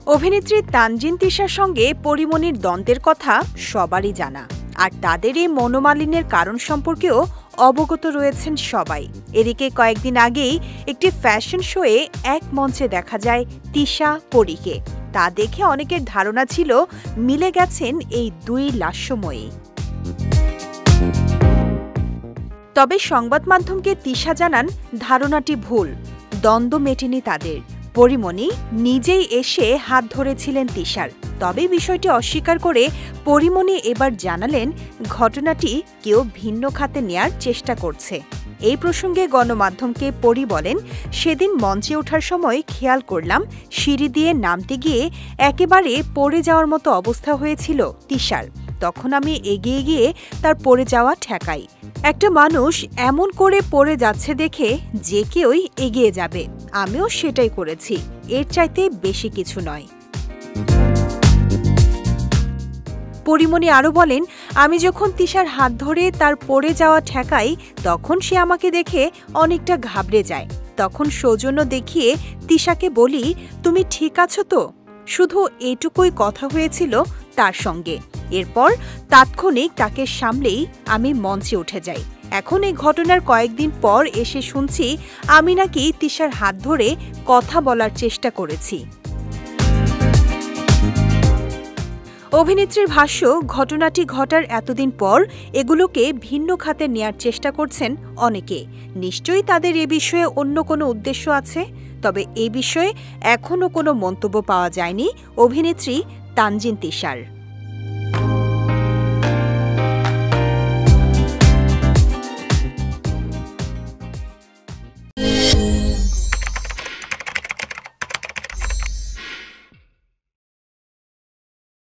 অভিনেত্রী তানজিন তিশার সঙ্গে পরিমণির দ্বন্দ্বের কথা সবারই জানা, আর তাদের এই মনোমালিন্যের কারণ সম্পর্কেও অবগত রয়েছেন সবাই। এদিকে কয়েকদিন আগেই একটি ফ্যাশন শোয়ে এক মঞ্চে দেখা যায় তিশা পরীকে। তা দেখে অনেকের ধারণা ছিল মিলে গেছেন এই দুই লাস্যময়ী। তবে সংবাদ মাধ্যমকে তিশা জানান ধারণাটি ভুল, দ্বন্দ্ব মেটেনি তাদের। পরিমণি নিজেই এসে হাত ধরেছিলেন তিশার। তবে বিষয়টি অস্বীকার করে পরিমণি এবার জানালেন ঘটনাটি কেউ ভিন্ন খাতে নেয়ার চেষ্টা করছে। এই প্রসঙ্গে গণমাধ্যমকে পরি বলেন, সেদিন মঞ্চে ওঠার সময় খেয়াল করলাম সিঁড়ি দিয়ে নামতে গিয়ে একেবারে পড়ে যাওয়ার মতো অবস্থা হয়েছিল তিশার। তখন আমি এগিয়ে গিয়ে তার পড়ে যাওয়া ঠেকাই। একটা মানুষ এমন করে পড়ে যাচ্ছে দেখে যে কেউই এগিয়ে যাবে, আমিও সেটাই করেছি, এর চাইতে বেশি কিছু নয়। পরিমণি আরও বলেন, আমি যখন তিশার হাত ধরে তার পড়ে যাওয়া ঠেকাই তখন সে আমাকে দেখে অনেকটা ঘাবড়ে যায়। তখন সৌজন্য দেখিয়ে তিশাকে বলি, তুমি ঠিক আছো তো? শুধু এটুকুই কথা হয়েছিল তার সঙ্গে। এরপর তাৎক্ষণিক তাকে সামলেই আমি মঞ্চে উঠে যাই। এখন এই ঘটনার কয়েকদিন পর এসে শুনছি আমি নাকি তিশার হাত ধরে কথা বলার চেষ্টা করেছি। অভিনেত্রীর ভাষ্য, ঘটনাটি ঘটার এতদিন পর এগুলোকে ভিন্ন খাতে নেয়ার চেষ্টা করছেন অনেকে। নিশ্চয়ই তাদের এ বিষয়ে অন্য কোনো উদ্দেশ্য আছে। তবে এ বিষয়ে এখনও কোনো মন্তব্য পাওয়া যায়নি অভিনেত্রী তানজিন তিশার।